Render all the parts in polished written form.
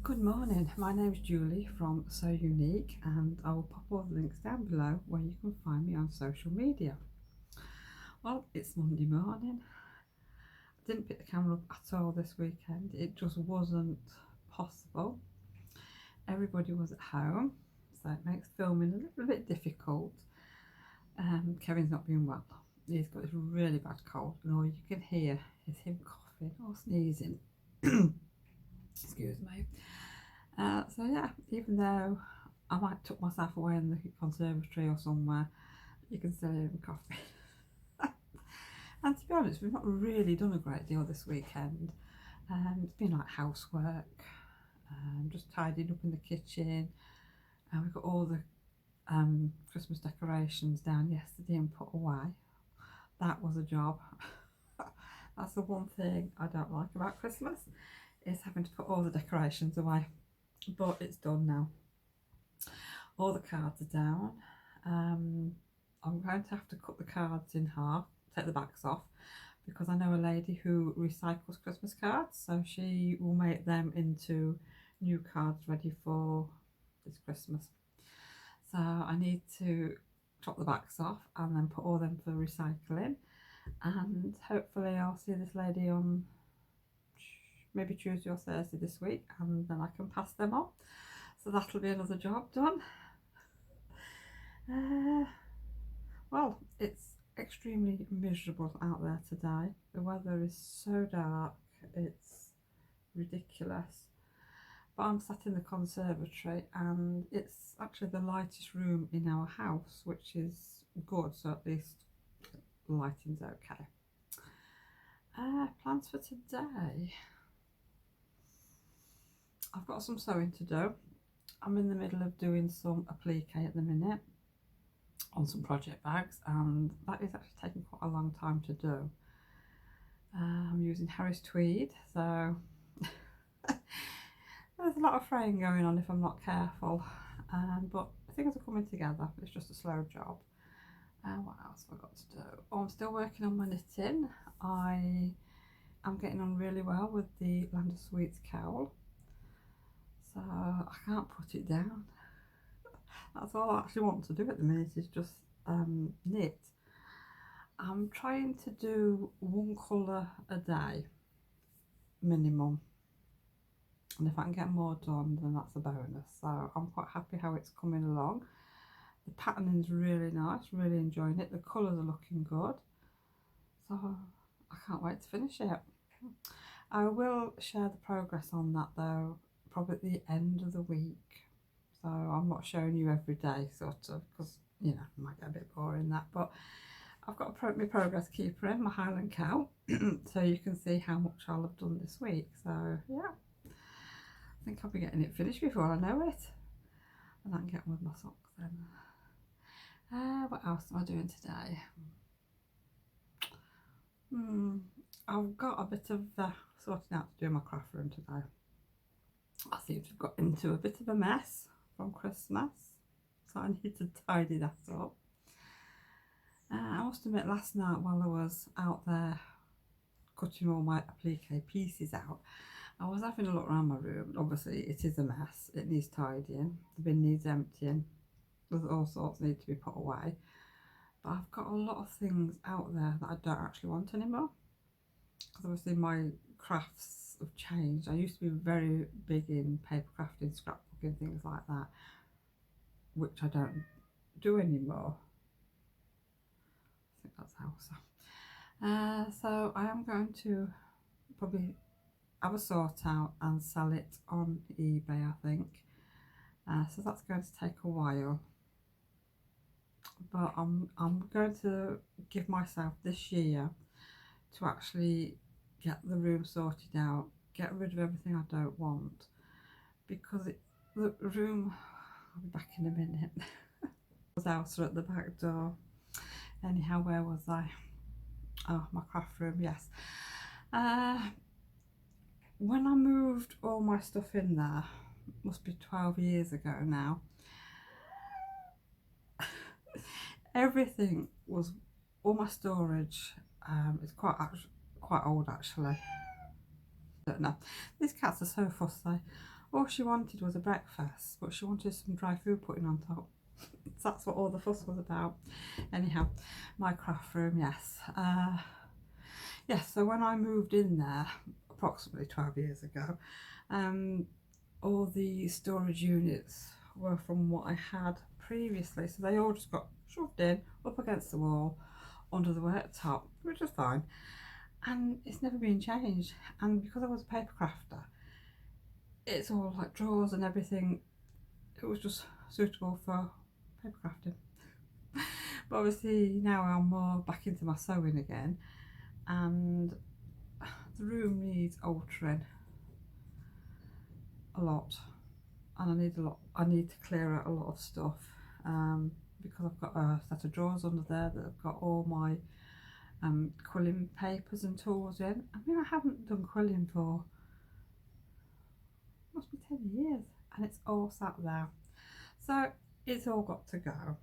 Good morning, my name's Julie from So Unique, and I will pop all the links down below where you can find me on social media. Well, it's Monday morning. I didn't pick the camera up at all this weekend, it just wasn't possible. Everybody was at home, so it makes filming a little bit difficult. Kevin's not been well, he's got this really bad cold, and all you can hear is him coughing or sneezing. Excuse me. So yeah, even though I might tuck myself away in the conservatory or somewhere, you can still hear him coughing. And to be honest, we've not really done a great deal this weekend. It's been like housework, just tidying up in the kitchen, and we got all the Christmas decorations down yesterday and put away. That was a job. That's the one thing I don't like about Christmas, is having to put all the decorations away. But it's done now. All the cards are down. I'm going to have to cut the cards in half, take the backs off, because I know a lady who recycles Christmas cards, so she will make them into new cards ready for this Christmas. So I need to chop the backs off and then put all them for recycling, and hopefully I'll see this lady on maybe Tuesday or Thursday this week, and then I can pass them on. So that'll be another job done. Well, it's extremely miserable out there today. The weather is so dark, it's ridiculous. But I'm sat in the conservatory, and it's actually the lightest room in our house, which is good, so at least the lighting's okay. Plans for today. I've got some sewing to do. I'm in the middle of doing some applique at the minute on some project bags, and that is actually taking quite a long time to do. I'm using Harris tweed, so there's a lot of fraying going on if I'm not careful, but things are coming together. It's just a slow job. What else have I got to do? Oh, I'm still working on my knitting. I am getting on really well with the Land of Sweets cowl, so I can't put it down. That's all I actually want to do at the minute, is just knit. I'm trying to do one colour a day minimum, and if I can get more done, then that's a bonus. So I'm quite happy how it's coming along. The patterning's really nice, really enjoying it. The colours are looking good, so I can't wait to finish it. I will share the progress on that though, probably at the end of the week. So I'm not showing you every day, sort of, because you know it might get a bit boring that. But I've got my progress keeper in, my Highland Coo, so you can see how much I'll have done this week. So yeah, I think I'll be getting it finished before I know it, and I can get on with my socks then. What else am I doing today? I've got a bit of sorting out to do in my craft room today. I seem to have got into a bit of a mess from Christmas, so I need to tidy that up. I must admit, last night while I was out there cutting all my applique pieces out, I was having a look around my room. Obviously it is a mess, it needs tidying, the bin needs emptying, there's all sorts need to be put away, but I've got a lot of things out there that I don't actually want anymore, because obviously my crafts have changed. I used to be very big in paper crafting, scrapbooking, things like that, which I don't do anymore. I think that's Hausa. So I am going to probably have a sort out and sell it on eBay, I think. So that's going to take a while, but I'm going to give myself this year to actually get the room sorted out, get rid of everything I don't want, because the room, I'll be back in a minute. Was Elsa at the back door. Anyhow, where was I? Oh, my craft room, yes. When I moved all my stuff in there, must be 12 years ago now, everything was, all my storage, it's quite old actually. Don't know, these cats are so fussy. All she wanted was a breakfast, but she wanted some dry food putting on top. So that's what all the fuss was about. Anyhow, my craft room, yes. Yes, so when I moved in there, approximately 12 years ago, all the storage units were from what I had previously. So they all just got shoved in, up against the wall, under the worktop, which was fine. And it's never been changed. And because I was a paper crafter, it's all like drawers and everything. It was just suitable for paper crafting. But obviously now I'm more back into my sewing again, and the room needs altering a lot, and I need to clear out a lot of stuff, because I've got a set of drawers under there that have got all my quilling papers and tools in. I mean, I haven't done quilling for must be 10 years, and it's all sat there, so it's all got to go.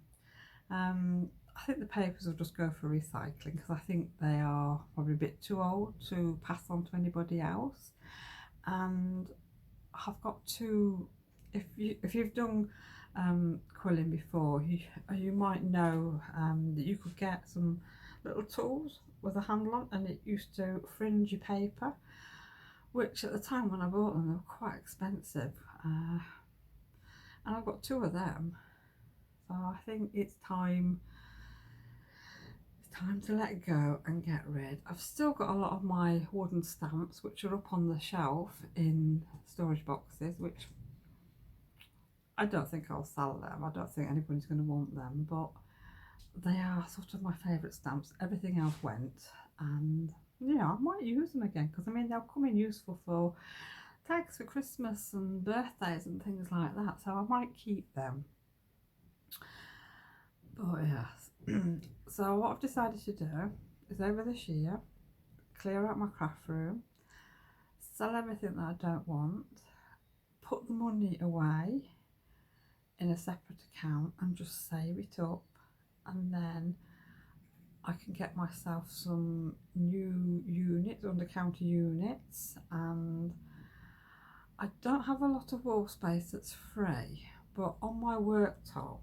I think the papers will just go for recycling, because I think they are probably a bit too old to pass on to anybody else. And I've got to, if you've done quilling before, you might know that you could get some little tools with a handle on, and it used to fringe your paper, which at the time when I bought them, they were quite expensive, and I've got two of them. So I think it's time to let go and get rid. I've still got a lot of my wooden stamps, which are up on the shelf in storage boxes, which I don't think I'll sell them. I don't think anybody's going to want them, but they are sort of my favourite stamps. Everything else went, and yeah, I might use them again, because I mean, they'll come in useful for tags for Christmas and birthdays and things like that, so I might keep them. But yes, so what I've decided to do is, over this year, clear out my craft room, sell everything that I don't want, put the money away in a separate account and just save it up, and then I can get myself some new units, under counter units. And I don't have a lot of wall space that's free, but on my worktop,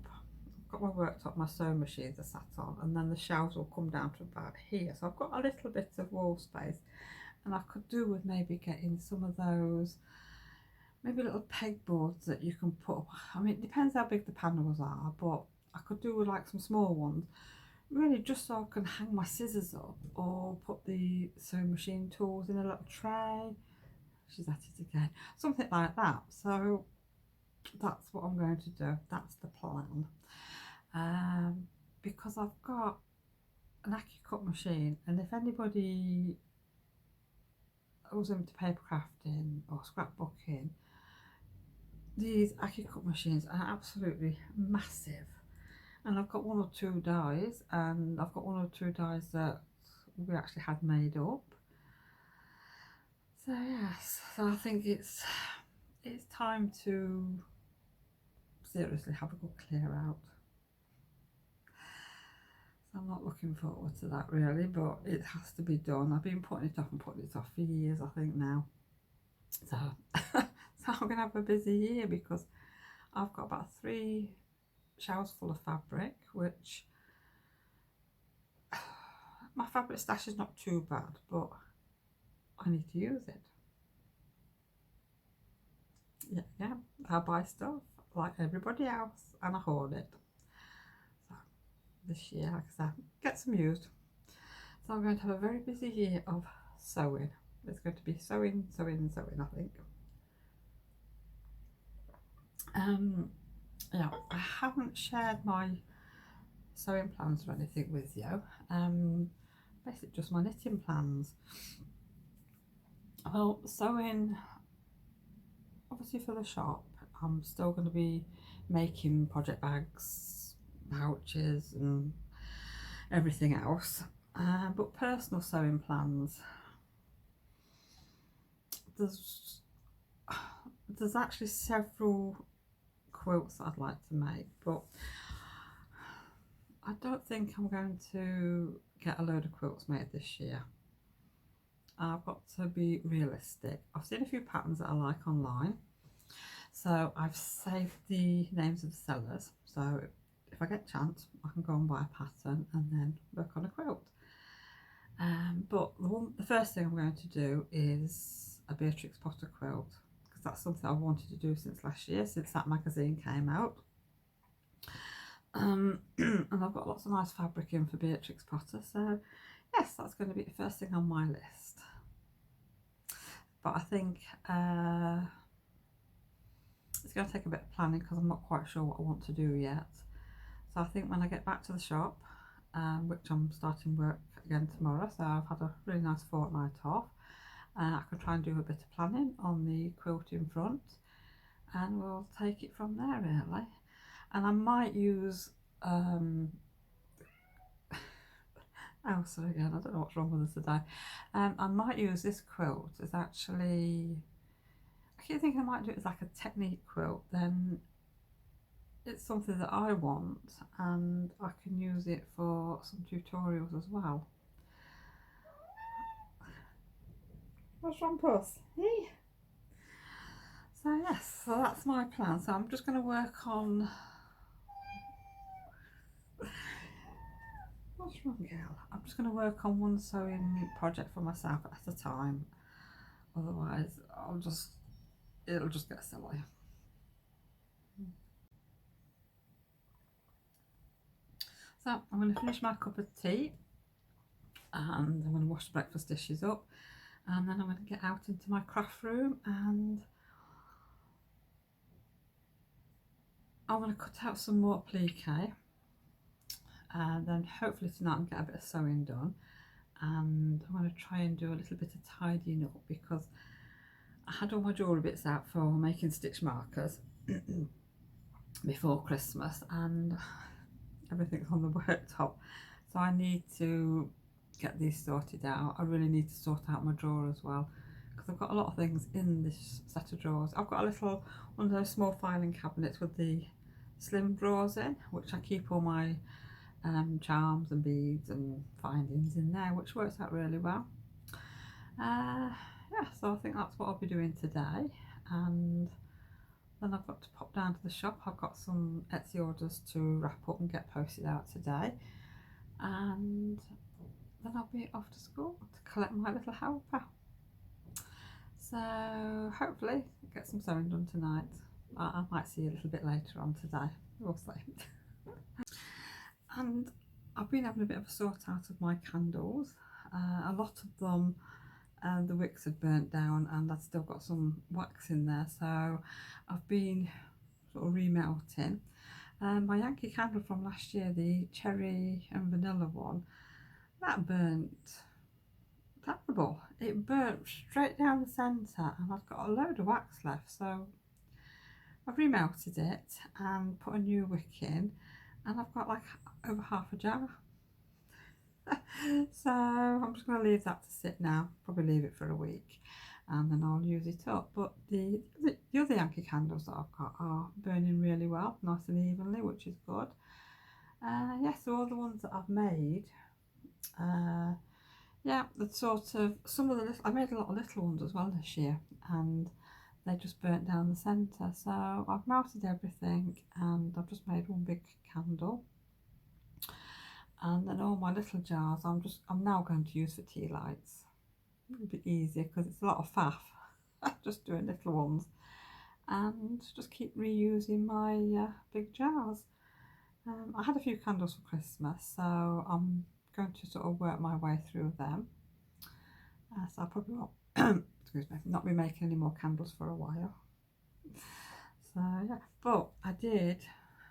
got my worktop, my sewing machines are sat on, and then the shelves will come down to about here, so I've got a little bit of wall space, and I could do with maybe getting some of those, maybe little pegboards that you can put up. I mean, it depends how big the panels are, but I could do with like some small ones, really, just so I can hang my scissors up, or put the sewing machine tools in a little tray. She's at it again, something like that. So that's what I'm going to do, that's the plan. Because I've got an cut machine, and if anybody was into paper crafting or scrapbooking, these cut machines are absolutely massive. And I've got one or two dies, and I've got one or two dies that we actually had made up. So yes, so I think it's time to seriously have a good clear out. I'm not looking forward to that really, but it has to be done. I've been putting it off and putting it off for years, I think now. So, so I'm going to have a busy year, because I've got about 3 shelves full of fabric, which my fabric stash is not too bad, but I need to use it. Yeah, I buy stuff like everybody else, and I hoard it. This year, like I said, get some used. So I'm going to have a very busy year of sewing. It's going to be sewing, I think. Yeah, I haven't shared my sewing plans or anything with you. Basically just my knitting plans. Well, sewing, obviously for the shop, I'm still going to be making project bags, pouches and everything else, but personal sewing plans, there's actually several quilts that I'd like to make, but I don't think I'm going to get a load of quilts made this year. I've got to be realistic. I've seen a few patterns that I like online, So I've saved the names of the sellers, so if I get a chance I can go and buy a pattern and then work on a quilt. But the first thing I'm going to do is a Beatrix Potter quilt, because that's something I wanted to do since last year, since that magazine came out. And I've got lots of nice fabric in for Beatrix Potter, so yes, that's going to be the first thing on my list. But I think it's going to take a bit of planning because I'm not quite sure what I want to do yet. So I think when I get back to the shop, which I'm starting work again tomorrow, so I've had a really nice fortnight off, I can try and do a bit of planning on the quilt in front, and we'll take it from there really. And I might use Elsa again, I don't know what's wrong with her today. I might use this quilt as actually, I keep thinking I might do it as like a technique quilt, then it's something that I want and I can use it for some tutorials as well. What's wrong, Puss? Hey. So yes, so that's my plan. So I'm just going to work on... What's wrong, girl? I'm just going to work on one sewing project for myself at a time. Otherwise, it'll just get silly. So I'm going to finish my cup of tea, and I'm going to wash the breakfast dishes up, and then I'm going to get out into my craft room and I'm going to cut out some more applique, and then hopefully tonight I'll get a bit of sewing done, and I'm going to try and do a little bit of tidying up because I had all my jewellery bits out for making stitch markers before Christmas and everything's on the worktop, so I need to get these sorted out. I really need to sort out my drawer as well because I've got a lot of things in this set of drawers. I've got a little one of those small filing cabinets with the slim drawers in, which I keep all my charms and beads and findings in there, which works out really well. Yeah, so I think that's what I'll be doing today, and then I've got to pop down to the shop. I've got some Etsy orders to wrap up and get posted out today, and then I'll be off to school to collect my little helper. So hopefully get some sewing done tonight. I might see you a little bit later on today, we'll see. And I've been having a bit of a sort out of my candles. A lot of them, the wicks had burnt down and I've still got some wax in there, so I've been sort of remelting. My Yankee candle from last year, the cherry and vanilla one, that burnt terrible. It burnt straight down the centre and I've got a load of wax left, so I've remelted it and put a new wick in, and I've got like over half a jar. So I'm just going to leave that to sit now, probably leave it for a week and then I'll use it up. But the other Yankee candles that I've got are burning really well, nice and evenly, which is good. Yeah, so all the ones that I've made, yeah, the sort of, some of the little, I made a lot of little ones as well this year and they just burnt down the centre, so I've melted everything and I've just made one big candle. And then all my little jars I'm now going to use for tea lights. It'll be easier because it's a lot of faff just doing little ones, and just keep reusing my big jars. I had a few candles for Christmas, so I'm going to sort of work my way through them. So I probably won't excuse me, not be making any more candles for a while. So yeah, but I did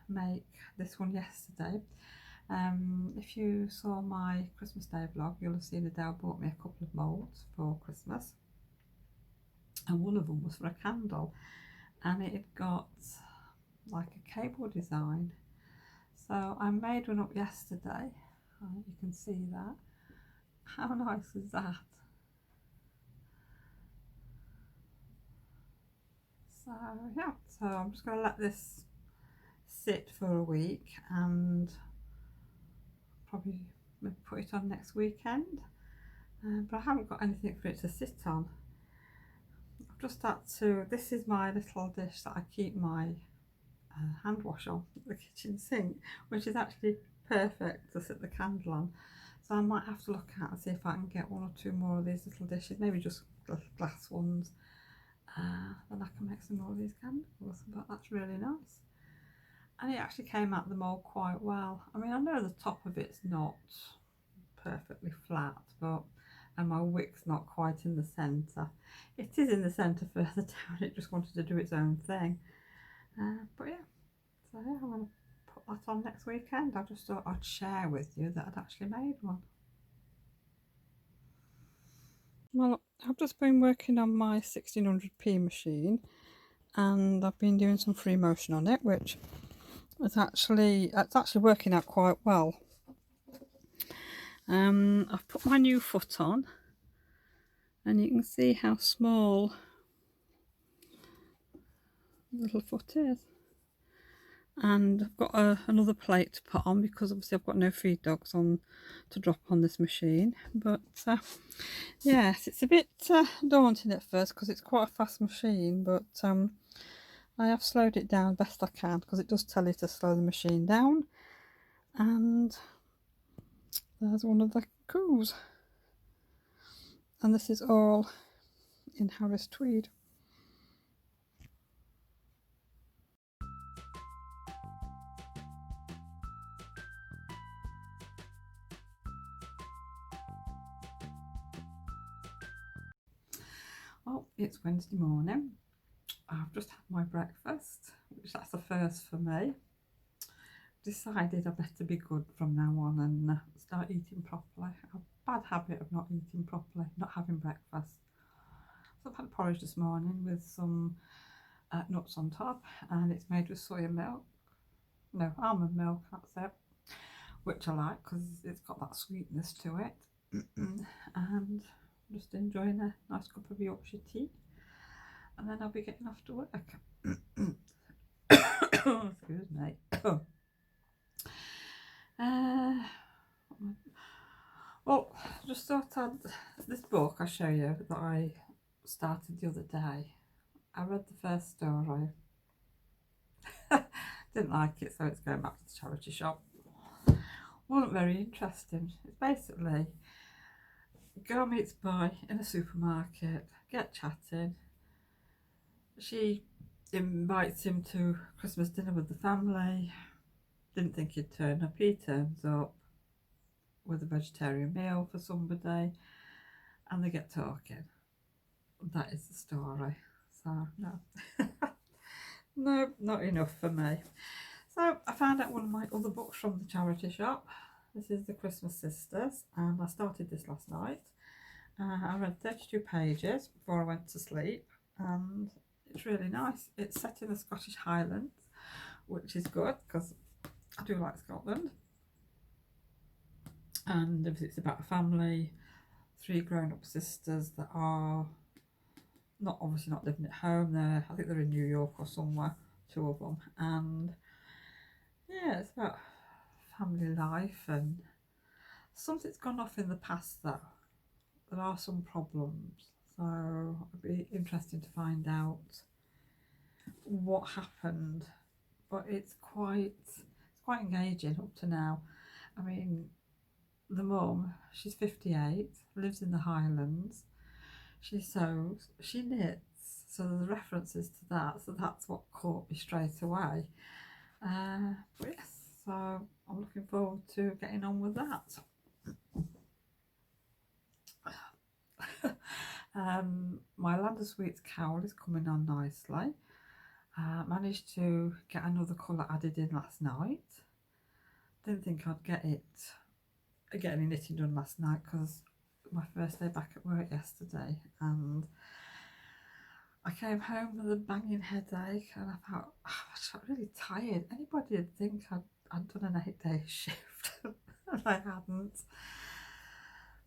make this one yesterday. If you saw my Christmas Day vlog, you'll have seen Adele bought me a couple of moulds for Christmas, and one of them was for a candle, and it had got like a cable design. So I made one up yesterday. You can see that. How nice is that? So yeah, so I'm just going to let this sit for a week and probably put it on next weekend, but I haven't got anything for it to sit on. I've just had to, this is my little dish that I keep my hand wash on, the kitchen sink, which is actually perfect to sit the candle on. So I might have to look at and see if I can get one or two more of these little dishes, maybe just glass ones. Then I can make some more of these candles, but that's really nice. And it actually came out the mould quite well. I mean, I know the top of it's not perfectly flat, but and my wick's not quite in the centre. It is in the centre further down, it just wanted to do its own thing. But yeah, so yeah, I'm going to put that on next weekend. I just thought I'd share with you that I'd actually made one. Well, I've just been working on my 1600p machine, and I've been doing some free motion on it, which it's actually working out quite well. I've put my new foot on, and you can see how small the little foot is. And I've got another plate to put on because obviously I've got no feed dogs on to drop on this machine. But yes, it's a bit daunting at first because it's quite a fast machine, but I have slowed it down best I can because it does tell you to slow the machine down. And there's one of the coos, and this is all in Harris tweed. Well, it's Wednesday morning. I've just had my breakfast, which that's a first for me. Decided I better be good from now on and start eating properly. A bad habit of not eating properly, not having breakfast. So I've had porridge this morning with some nuts on top, and it's made with soya milk. No, almond milk, that's it. Which I like because it's got that sweetness to it. And I'm just enjoying a nice cup of Yorkshire tea. And then I'll be getting off to work. Excuse me. Well, just thought this book I show you that I started the other day. I read the first story. Didn't like it, so it's going back to the charity shop. Wasn't very interesting. It's basically girl meets boy in a supermarket, get chatting. She invites him to Christmas dinner with the family. Didn't think he'd turn up. He turns up with a vegetarian meal for somebody, and they get talking. That is the story. So no, no, not enough for me. So I found out one of my other books from the charity shop. This is The Christmas Sisters, and I started this last night. I read 32 pages before I went to sleep, and it's really nice. It's set in the Scottish Highlands, which is good because I do like Scotland. And it's about a family, 3 grown-up sisters that are obviously not living at home. I think they're in New York or somewhere, 2 of them. And yeah, it's about family life, and something's gone off in the past though. There are some problems, so it'd be interesting to find out what happened. But it's quite engaging up to now. I mean, the mum, she's 58, lives in the Highlands. She sews, she knits, so there's references to that. So that's what caught me straight away. But yes, so I'm looking forward to getting on with that. My Land of Sweets cowl is coming on nicely. Managed to get another colour added in last night. Didn't think I'd get any knitting done last night because my first day back at work yesterday, and I came home with a banging headache, and I thought, I felt really tired. Anybody would think I'd done an 8-day shift, and I hadn't.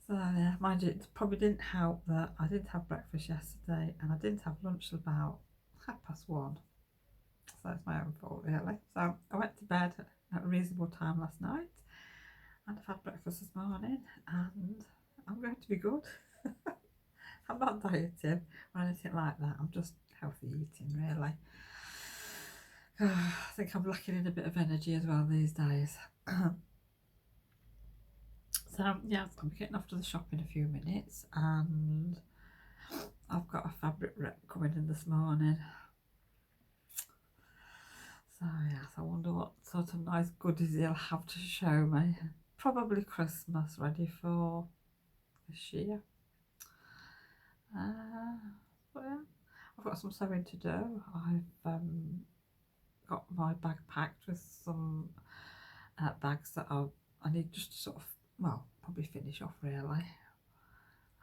So yeah, mind you, it probably didn't help that I didn't have breakfast yesterday, and I didn't have lunch till about 1:30. So it's my own fault really. So I went to bed at a reasonable time last night, and I've had breakfast this morning, and I'm going to be good. I'm not dieting or anything like that. I'm just healthy eating, really. I think I'm lacking in a bit of energy as well these days. So yeah, I'll be getting off to the shop in a few minutes, and I've got a fabric rep coming in this morning. So yes, I wonder what sort of nice goodies he'll have to show me. Probably Christmas ready for this year. But yeah, I've got some sewing to do. I've got my bag packed with some bags that I need just to sort of, well, probably finish off really.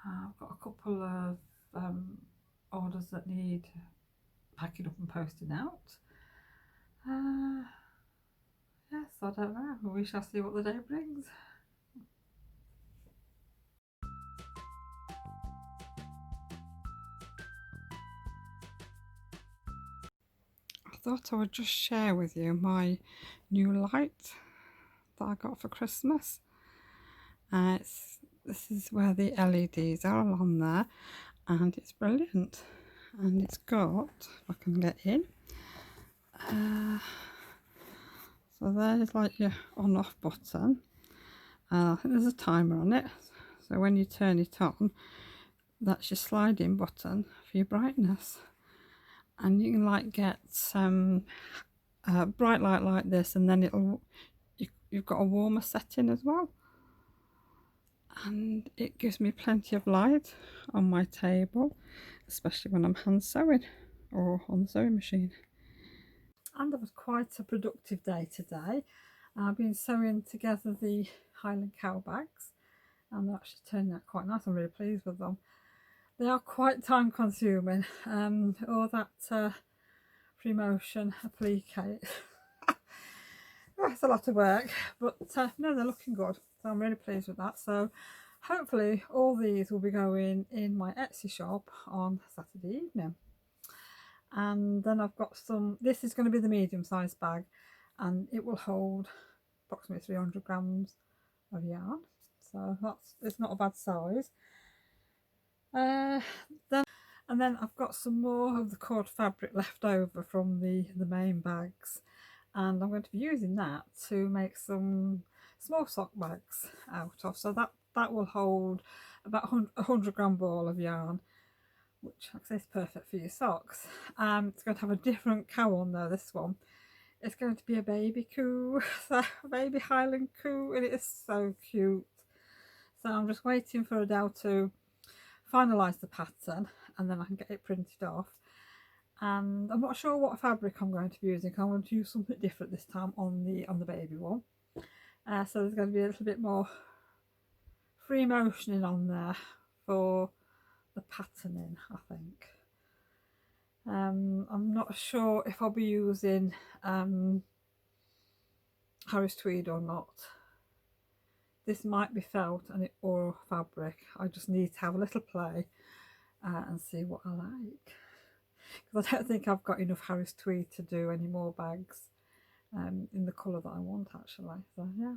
I've got a couple of orders that need packing up and posting out. Yes, I don't know. We shall see what the day brings. I thought I would just share with you my new light that I got for Christmas. This is where the LEDs are on there, and it's brilliant. And it's got, if I can get in, so there's like your on off button. I think there's a timer on it, so when you turn it on, that's your sliding button for your brightness. And you can like get some bright light like this, and then you've got a warmer setting as well, and it gives me plenty of light on my table, especially when I'm hand sewing or on the sewing machine. And it was quite a productive day today. I've been sewing together the Highland Coo bags, and they're actually turning out quite nice. I'm really pleased with them. They are quite time consuming. All that free motion applique. It's a lot of work, but no, they're looking good. So I'm really pleased with that. So hopefully all these will be going in my Etsy shop on Saturday evening. And then I've got some, this is going to be the medium sized bag, and it will hold approximately 300 grams of yarn. So it's not a bad size. Then I've got some more of the cord fabric left over from the main bags, and I'm going to be using that to make some small sock bags out of. So that will hold about 100 gram ball of yarn, which I say is perfect for your socks. It's going to have a different cow on there, this one. It's going to be a baby coo, so a baby Highland Coo, and it is so cute. So I'm just waiting for Adele to finalise the pattern, and then I can get it printed off. And I'm not sure what fabric I'm going to be using. I'm going to use something different this time on the baby one. So there's going to be a little bit more free motioning on there for the patterning, I think. I'm not sure if I'll be using Harris tweed or not. This might be felt or fabric. I just need to have a little play and see what I like, because I don't think I've got enough Harris tweed to do any more bags in the colour that I want, actually. So yeah,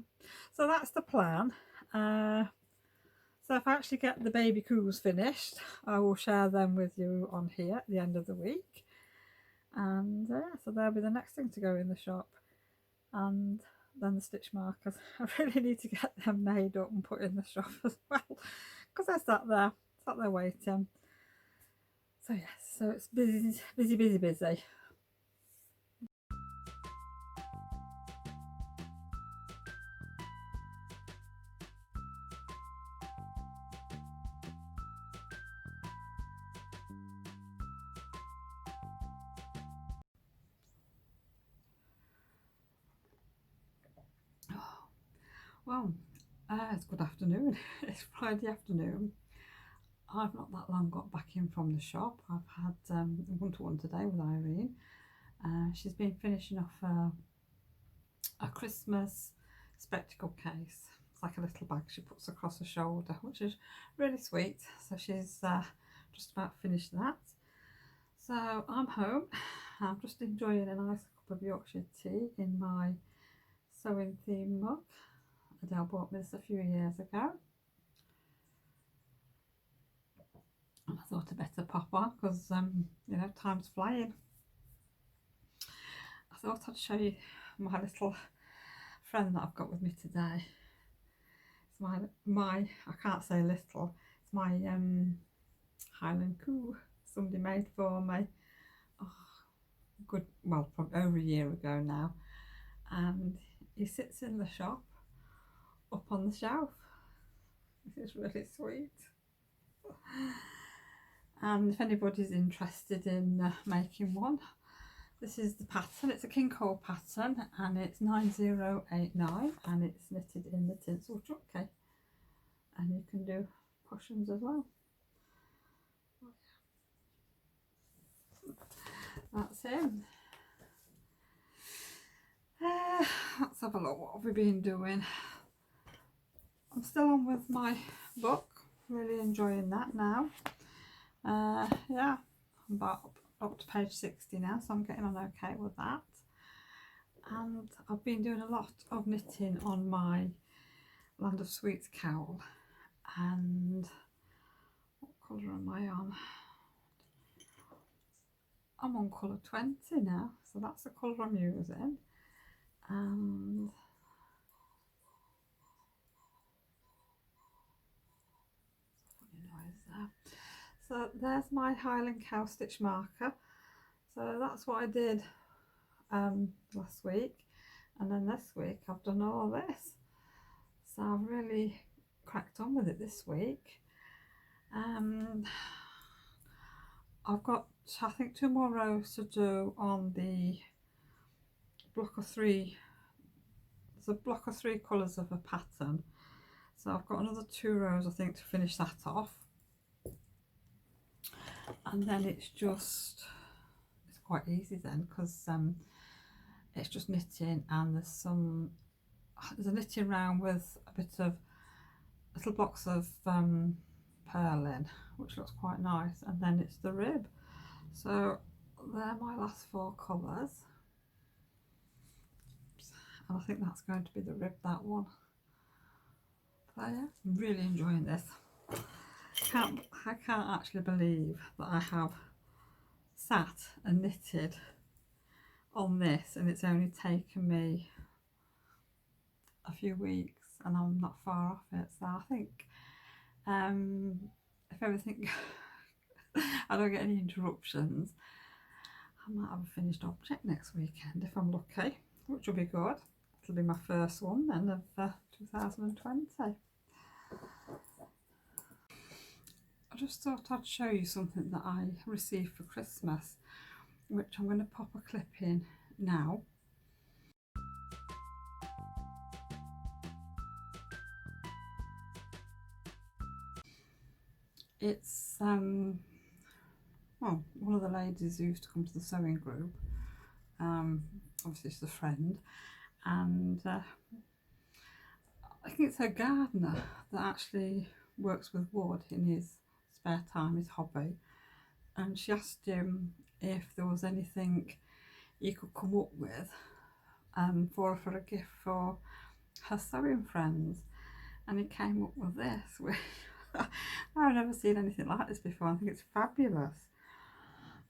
so that's the plan. So if I actually get the baby coos finished, I will share them with you on here at the end of the week. And so they'll be the next thing to go in the shop. And then the stitch markers. I really need to get them made up and put in the shop as well, because they're sat there waiting. So yes, so it's busy. Well, it's good afternoon. It's Friday afternoon. I've not that long got back in from the shop. I've had one-to-one today with Irene. She's been finishing off a Christmas spectacle case. It's like a little bag she puts across her shoulder, which is really sweet. So she's just about finished that. So I'm home. I'm just enjoying a nice cup of Yorkshire tea in my sewing theme mug. Adele bought me this a few years ago. and I thought I'd better pop on because you know, time's flying. I thought I'd show you my little friend that I've got with me today. It's my I can't say little, it's my Highland Coo somebody made for me. Oh, good, well, probably over a year ago now, and he sits in the shop up on the shelf. This is really sweet. And if anybody's interested in making one, this is the pattern. It's a king cole pattern, and it's 9089, and it's knitted in the tinsel chucky, and you can do cushions as well. That's him. Let's have a look. What have we been doing? I'm still on with my book, really enjoying that now. Yeah, I'm about up to page 60 now, so I'm getting on okay with that. And I've been doing a lot of knitting on my Land of Sweets cowl. And what colour am I on? I'm on colour 20 now, so that's the colour I'm using. And so there's my Highland cow stitch marker. So that's what I did last week, and then this week I've done all this. So I've really cracked on with it this week. I've got, I think, 2 more rows to do on the block of 3. There's a block of 3 colours of a pattern, so I've got another 2 rows, I think, to finish that off. And then it's quite easy then, because it's just knitting, and there's a knitting round with a bit of little blocks of purling, which looks quite nice, and then it's the rib. So they're my last 4 colours, and I think that's going to be the rib, that one. So yeah, I'm really enjoying this. I can't actually believe that I have sat and knitted on this, and it's only taken me a few weeks, and I'm not far off it. So I think if everything I don't get any interruptions, I might have a finished object next weekend if I'm lucky, which will be good. It'll be my first one then of 2020. I just thought I'd show you something that I received for Christmas, which I'm going to pop a clip in now. It's well, one of the ladies who used to come to the sewing group, obviously it's a friend, and I think it's her gardener that actually works with wood in his spare time, his hobby, and she asked him if there was anything he could come up with for a gift for her sewing friends, and he came up with this, which I've never seen anything like this before. I think it's fabulous,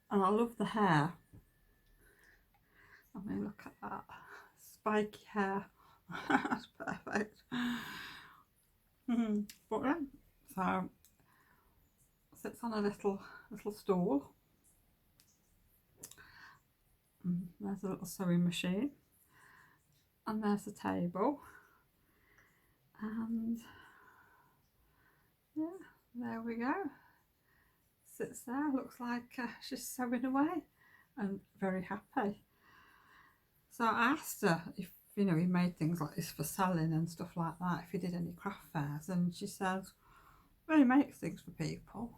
and I love the hair. I mean, look at that spiky hair. That's perfect. But yeah, so sits on a little stool. There's a little sewing machine, and there's a table, and yeah, there we go. Sits there, looks like she's sewing away and very happy. So I asked her if, you know, he made things like this for selling and stuff like that, if he did any craft fairs, and she said, well, he makes things for people,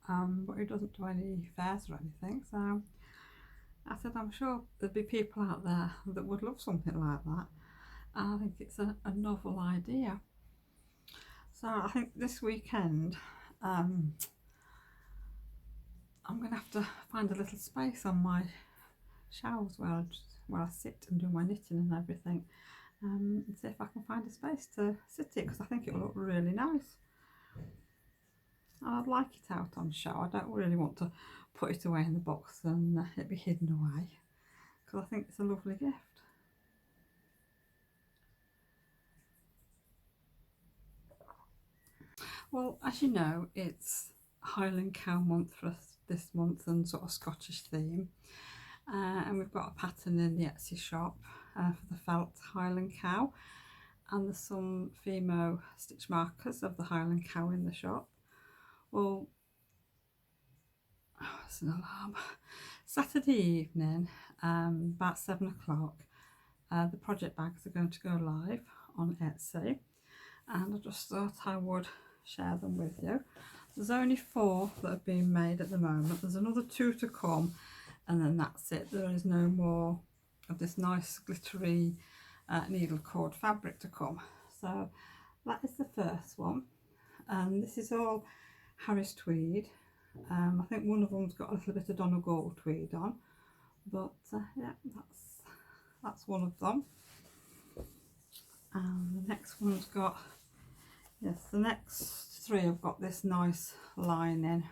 but he doesn't do any fairs or anything. So I said, I'm sure there'd be people out there that would love something like that, and I think it's a novel idea. So I think this weekend I'm going to have to find a little space on my shelves where I sit and do my knitting and everything, and see if I can find a space to sit it, because I think it will look really nice. And I'd like it out on show. I don't really want to put it away in the box and it be hidden away, because I think it's a lovely gift. Well, as you know, it's Highland Cow month for us this month, and sort of Scottish theme. And we've got a pattern in the Etsy shop for the felt Highland Cow, and there's some Fimo stitch markers of the Highland Cow in the shop. Well, oh, it's an alarm. Saturday evening, about 7 o'clock, the project bags are going to go live on Etsy, and I just thought I would share them with you. There's only 4 that have been made at the moment. There's another 2 to come, and then that's it. There is no more of this nice glittery needle cord fabric to come. So that is the first one, and this is all Harris tweed. I think one of them's got a little bit of Donegal tweed on, but yeah, that's one of them. And the next one's got, yes, the next 3 have got this nice lining.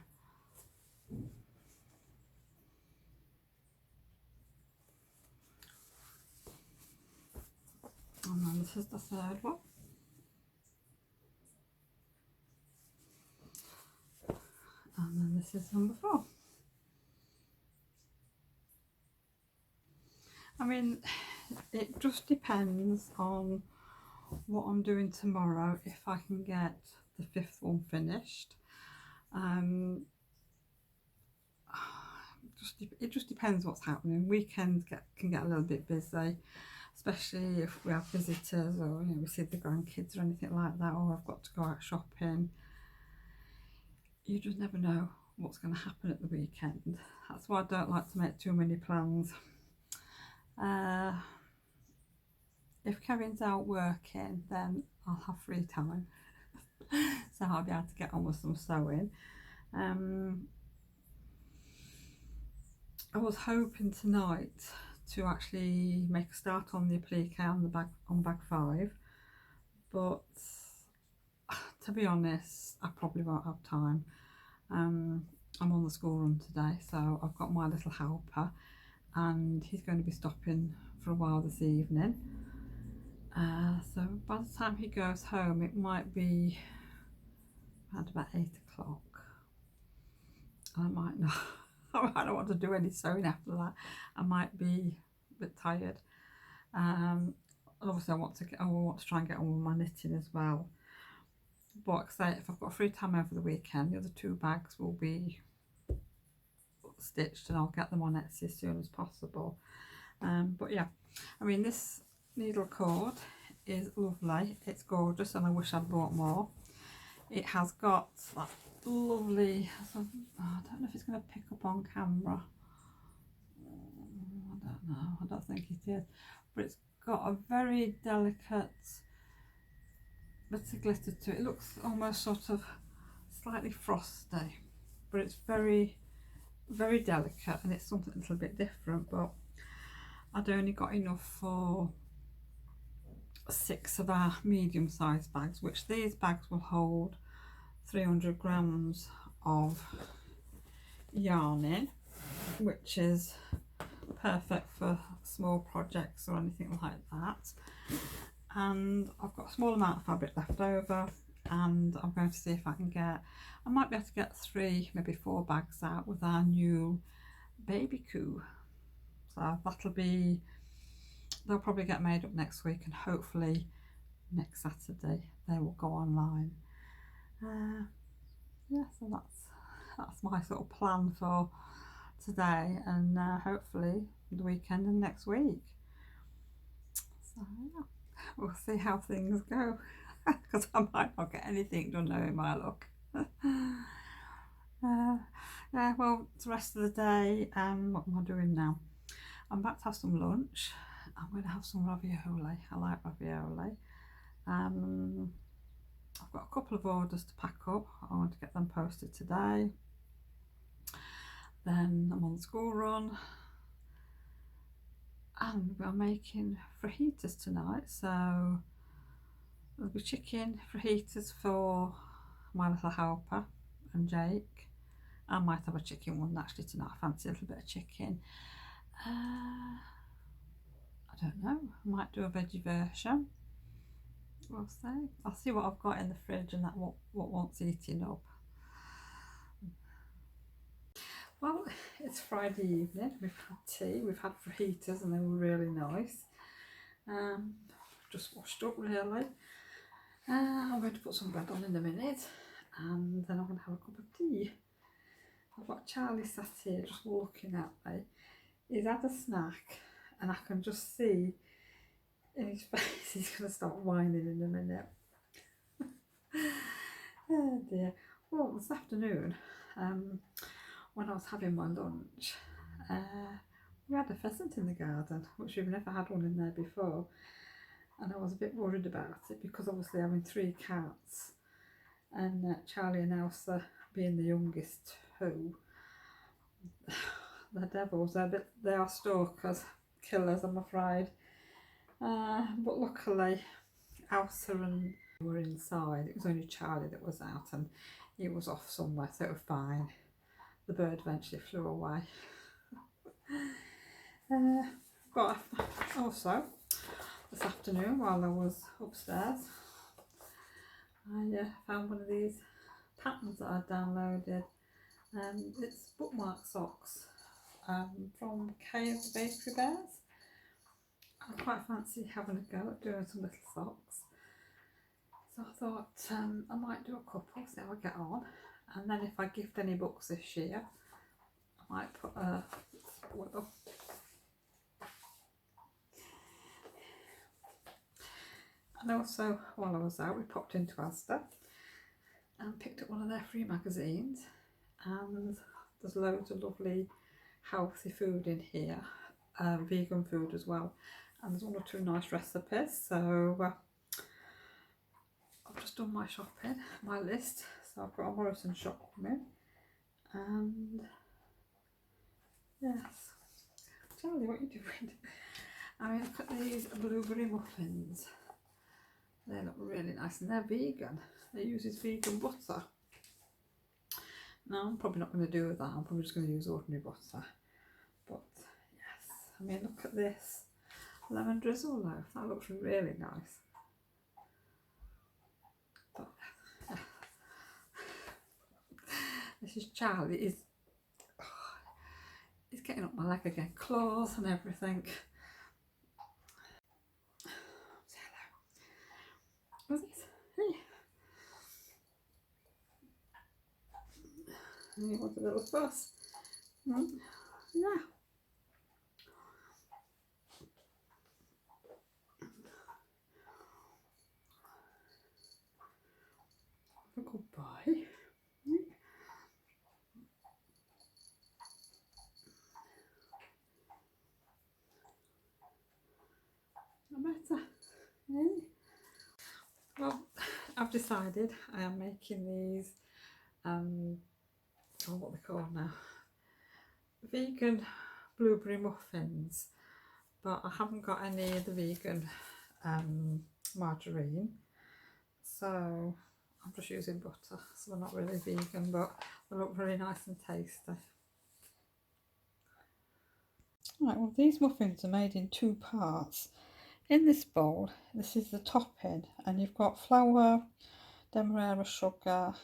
And then this is the 3rd one. And then this is number 4. I mean, it just depends on what I'm doing tomorrow, if I can get the 5th one finished. It just depends what's happening. Weekends can get a little bit busy, especially if we have visitors, or we see the grandkids or anything like that, or I've got to go out shopping. You just never know what's going to happen at the weekend. That's why I don't like to make too many plans. If Kevin's out working, then I'll have free time, so I'll be able to get on with some sewing. I was hoping tonight to actually make a start on the applique on bag 5, but to be honest, I probably won't have time. I'm on the school run today, so I've got my little helper, and he's going to be stopping for a while this evening. So by the time he goes home, it might be around about 8 o'clock. I might not. I don't want to do any sewing after that. I might be a bit tired. Obviously, I want to try and get on with my knitting as well. But like I say, if I've got free time over the weekend, the other 2 bags will be stitched, and I'll get them on Etsy as soon as possible. But yeah, I mean, this needle cord is lovely. It's gorgeous, and I wish I'd bought more. It has got that lovely, I don't know if it's going to pick up on camera. I don't know, I don't think it is, but it's got a very delicate bit of glitter to it. It looks almost sort of slightly frosty, but it's very, very delicate, and it's something a little bit different. But I'd only got enough for 6 of our medium-sized bags, which these bags will hold 300 grams of yarn in, which is perfect for small projects or anything like that. And I've got a small amount of fabric left over, and I'm going to see if I might be able to get 3, maybe 4 bags out with our new baby coo. So they'll probably get made up next week, and hopefully next Saturday they will go online. Yeah, so that's my sort of plan for today, and hopefully the weekend and next week. So yeah, we'll see how things go, because I might not get anything done knowing my luck. Yeah, well, it's the rest of the day. What am I doing now? I'm about to have some lunch. I'm going to have some ravioli. I like ravioli. I've got a couple of orders to pack up. I want to get them posted today. Then I'm on the school run, and we're making fajitas tonight. So there'll be chicken fajitas for my little helper, and Jake. I might have a chicken one actually tonight. I fancy a little bit of chicken. I don't know. I might do a veggie version. We'll see. I'll see what I've got in the fridge and that what wants eating up. Well, it's Friday evening. We've had tea. We've had fajitas and they were really nice. Just washed up really. I'm going to put some bread on in a minute and then I'm going to have a cup of tea. I've got Charlie sat here just looking at me. He's had a snack and I can just see in his face he's going to start whining in a minute. Oh dear. Well, this afternoon, when I was having my lunch, we had a pheasant in the garden, which we've never had one in there before. And I was a bit worried about it because obviously having 3 cats and Charlie and Elsa being the youngest two, they're devils. They are stalkers, killers, I'm afraid. But luckily Elsa and were inside. It was only Charlie that was out and he was off somewhere, so it was fine. The bird eventually flew away. But also this afternoon while I was upstairs, I found one of these patterns that I downloaded. It's bookmark socks from Kay of the Bakery Bears. I quite fancy having a go at doing some little socks. So I thought I might do a couple, see how I get on. And then if I gift any books this year, I might put a well, and also while I was out we popped into Asda and picked up one of their free magazines, and there's loads of lovely healthy food in here, vegan food as well, and there's 1 or 2 nice recipes. So I've just done my shopping, my list. So I've got a Morrison shop coming, and yes, Charlie, what are you doing? I mean, look at these blueberry muffins. They look really nice and they're vegan. They use vegan butter. No, I'm probably not going to do that. I'm probably just going to use ordinary butter. But yes, I mean, look at this lemon drizzle loaf. That looks really nice. But, this is Charlie. He's getting up my leg again. Claws and everything. Say hello. What's this? Hey. He wants a little fuss. Yeah. Have a good boy. Better. Well, I've decided I am making these what they call now, vegan blueberry muffins, but I haven't got any of the vegan margarine, so I'm just using butter, so they're not really vegan, but they look very nice and tasty. Right, well, these muffins are made in 2 parts. In this bowl, this is the topping, and you've got flour, demerara, sugar.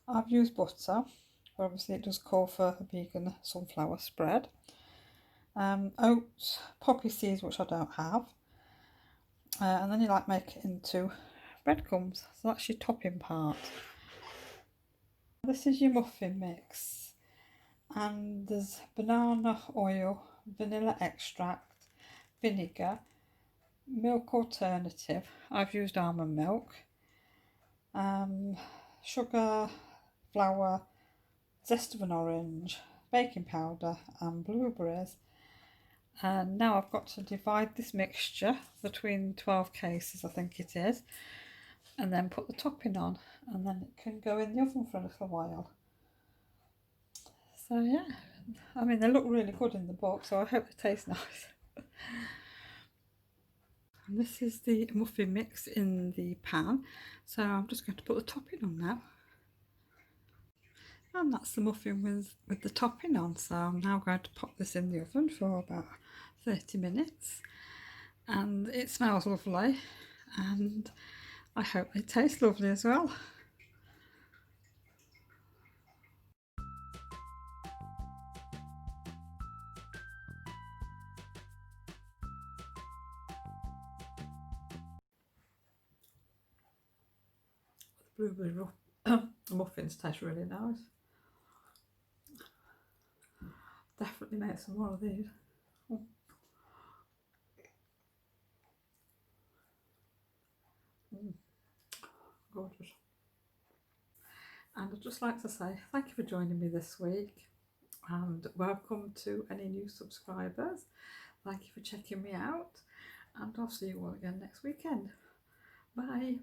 I've used butter, but obviously it does call for a vegan sunflower spread. Oats, poppy seeds, which I don't have. And then you make it into breadcrumbs. So that's your topping part. This is your muffin mix. And there's banana oil, vanilla extract, vinegar, milk alternative. I've used almond milk. Sugar, flour, zest of an orange, baking powder and blueberries. And now I've got to divide this mixture between 12 cases, I think it is, and then put the topping on, and then it can go in the oven for a little while. So yeah, I mean, they look really good in the box, so I hope they taste nice. And this is the muffin mix in the pan, so I'm just going to put the topping on now. And that's the muffin with the topping on. So I'm now going to pop this in the oven for about 30 minutes. And it smells lovely, and I hope it tastes lovely as well. The blueberry muffins taste really nice. Definitely make some more of these. Oh. Gorgeous. And I'd just like to say thank you for joining me this week, and welcome to any new subscribers. Thank you for checking me out, and I'll see you all again next weekend. Bye.